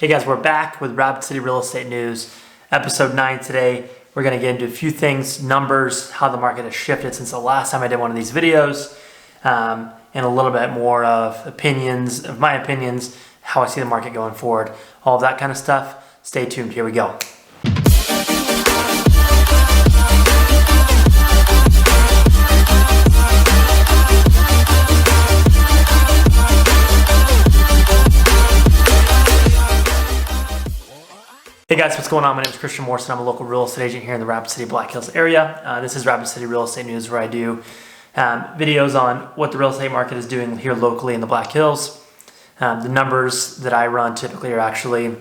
Hey guys, we're back with Rapid City Real Estate News, episode 9 today. We're going to get into a few things, numbers, how the market has shifted since the last time I did one of these videos, and a little bit more of my opinions, how I see the market going forward, all of that kind of stuff. Stay tuned. Here we go. Hey guys, what's going on? My name is Christian Morrison. I'm a local real estate agent here in the Rapid City Black Hills area. This is Rapid City Real Estate News, where I do videos on what the real estate market is doing here locally in the Black Hills. The numbers that I run typically are actually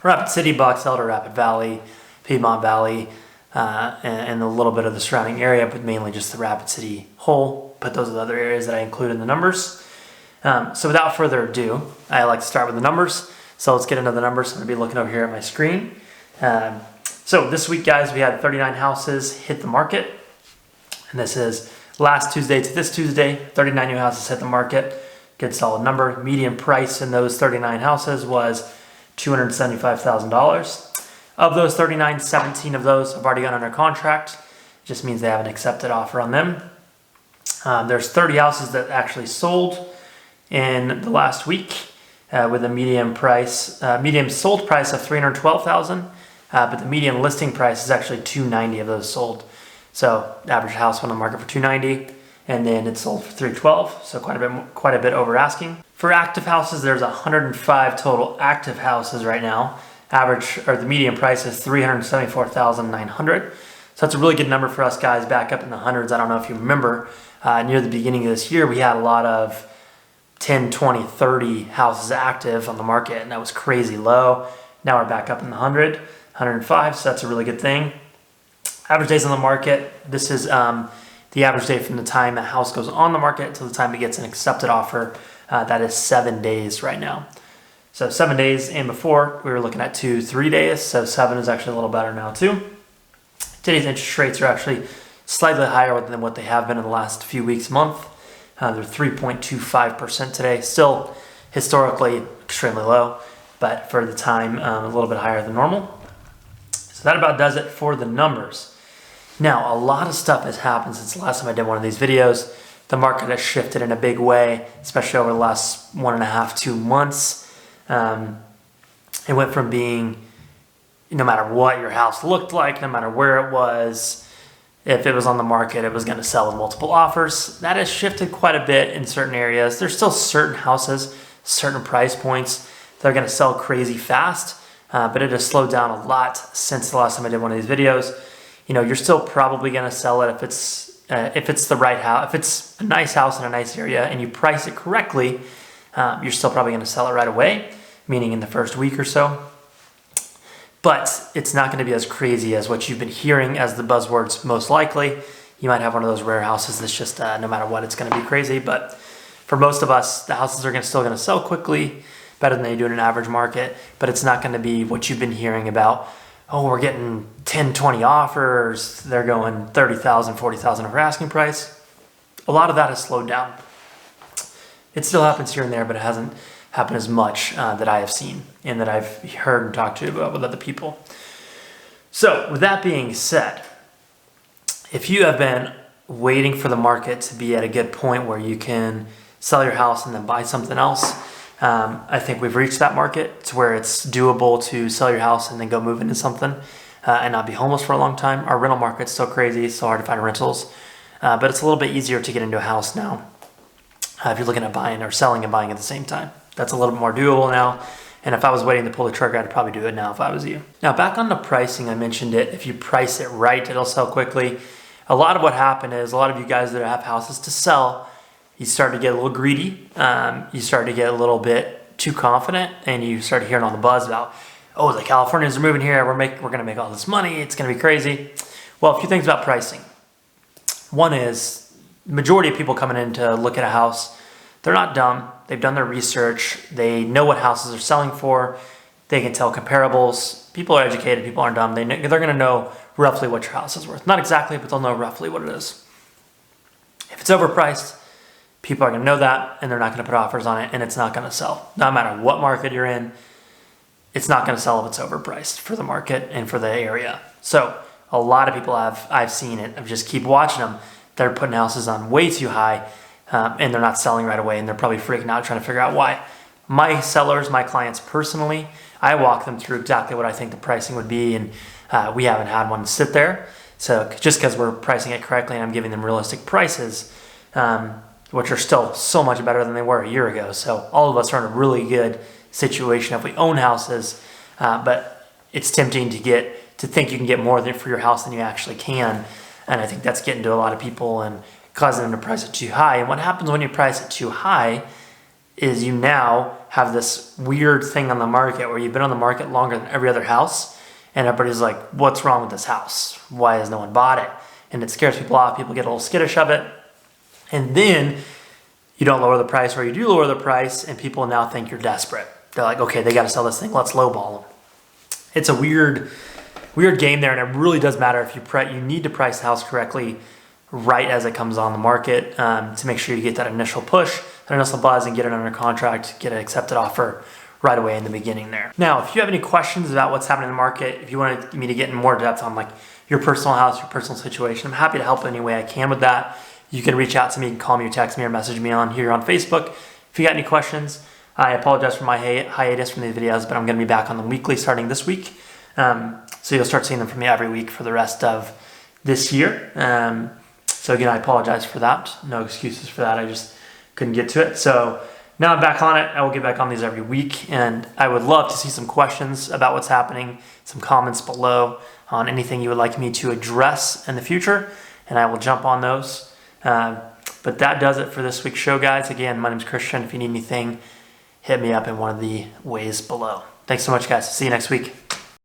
Rapid City, Box Elder, Rapid Valley, Piedmont Valley, and a little bit of the surrounding area, but mainly just the Rapid City whole. But those are the other areas that I include in the numbers. So without further ado, I like to start with the numbers. So let's get into the numbers. I'm going to be looking over here at my screen. So this week, guys, we had 39 houses hit the market. And this is last Tuesday to this Tuesday. 39 new houses hit the market. Good solid number. Median price in those 39 houses was $275,000. Of those 39, 17 of those have already gone under contract. It just means they have an accepted offer on them. There's 30 houses that actually sold in the last week. With a median sold price of $312,000, but the median listing price is actually $290 of those sold. So the average house went on the market for $290, and then it sold for $312. So quite a bit over asking. For active houses, there's 105 total active houses right now. The median price is $374,900. So that's a really good number for us guys, back up in the hundreds. I don't know if you remember, near the beginning of this year, we had a lot of 10, 20, 30 houses active on the market, and that was crazy low. Now we're back up in the 100, 105, so that's a really good thing. Average days on the market, this is the average day from the time a house goes on the market to the time it gets an accepted offer. That is 7 days right now. So 7 days, and before we were looking at 2-3 days, so 7 is actually a little better now too. Today's interest rates are actually slightly higher than what they have been in the last few weeks, month. They're 3.25% today, still historically extremely low, but for the time, a little bit higher than normal. So that about does it for the numbers. Now, a lot of stuff has happened since the last time I did one of these videos. The market has shifted in a big way, especially over the last 1.5 to 2 months. It went from being, no matter what your house looked like, no matter where it was, if it was on the market, it was going to sell with multiple offers. That has shifted quite a bit in certain areas. There's still certain houses, certain price points that are going to sell crazy fast, but it has slowed down a lot since the last time I did one of these videos. You know, you're still probably going to sell it if it's the right house, if it's a nice house in a nice area and you price it correctly. You're still probably going to sell it right away, meaning in the first week or so. But it's not going to be as crazy as what you've been hearing as the buzzwords most likely. You might have one of those rare houses that's just no matter what, it's going to be crazy. But for most of us, the houses are still going to sell quickly, better than they do in an average market. But it's not going to be what you've been hearing about. Oh, we're getting 10, 20 offers. They're going $30,000, $40,000 over asking price. A lot of that has slowed down. It still happens here and there, but it hasn't happen as much that I have seen and that I've heard and talked to about with other people. So with that being said, if you have been waiting for the market to be at a good point where you can sell your house and then buy something else, I think we've reached that market to where it's doable to sell your house and then go move into something and not be homeless for a long time. Our rental market's still crazy. It's so hard to find rentals, but it's a little bit easier to get into a house now if you're looking at buying or selling and buying at the same time. That's a little bit more doable now. And if I was waiting to pull the trigger, I'd probably do it now if I was you. Now, back on the pricing, I mentioned it. If you price it right, it'll sell quickly. A lot of what happened is a lot of you guys that have houses to sell, you start to get a little greedy. You start to get a little bit too confident, and you start hearing all the buzz about, oh, the Californians are moving here. We're going to make all this money. It's going to be crazy. Well, a few things about pricing. One is the majority of people coming in to look at a house, they're not dumb. They've done their research. They know what houses are selling for. They can tell comparables. People are educated. People aren't dumb. They're going to know roughly what your house is worth. Not exactly, but they'll know roughly what it is. If it's overpriced, people are going to know that, and they're not going to put offers on it, and it's not going to sell. No matter what market you're in, it's not going to sell if it's overpriced for the market and for the area. So a lot of people I've seen it. I just keep watching them. They're putting houses on way too high, and they're not selling right away, and they're probably freaking out trying to figure out why. My sellers, my clients personally, I walk them through exactly what I think the pricing would be, and we haven't had one sit there. So just because we're pricing it correctly and I'm giving them realistic prices, which are still so much better than they were a year ago. So all of us are in a really good situation if we own houses, but it's tempting to think you can get more for your house than you actually can. And I think that's getting to a lot of people and causing them to price it too high. And what happens when you price it too high is you now have this weird thing on the market where you've been on the market longer than every other house, and everybody's like, what's wrong with this house? Why has no one bought it? And it scares people off. People get a little skittish of it. And then you don't lower the price, or you do lower the price, and people now think you're desperate. They're like, okay, they got to sell this thing. Let's lowball them. It's a weird game there, and it really does matter if you need to price the house correctly right as it comes on the market, to make sure you get that initial push, that initial buzz, and get it under contract, get an accepted offer right away in the beginning there. Now, if you have any questions about what's happening in the market, if you want me to get in more depth on like your personal house, your personal situation, I'm happy to help any way I can with that. You can reach out to me, you can call me or text me or message me on here on Facebook. If you got any questions, I apologize for my hiatus from these videos, but I'm going to be back on them weekly starting this week. So you'll start seeing them from me every week for the rest of this year. So again, I apologize for that. No excuses for that. I just couldn't get to it. So now I'm back on it. I will get back on these every week, and I would love to see some questions about what's happening, some comments below on anything you would like me to address in the future, and I will jump on those. But that does it for this week's show, guys. Again, my name is Christian. If you need anything, hit me up in one of the ways below. Thanks so much, guys. See you next week.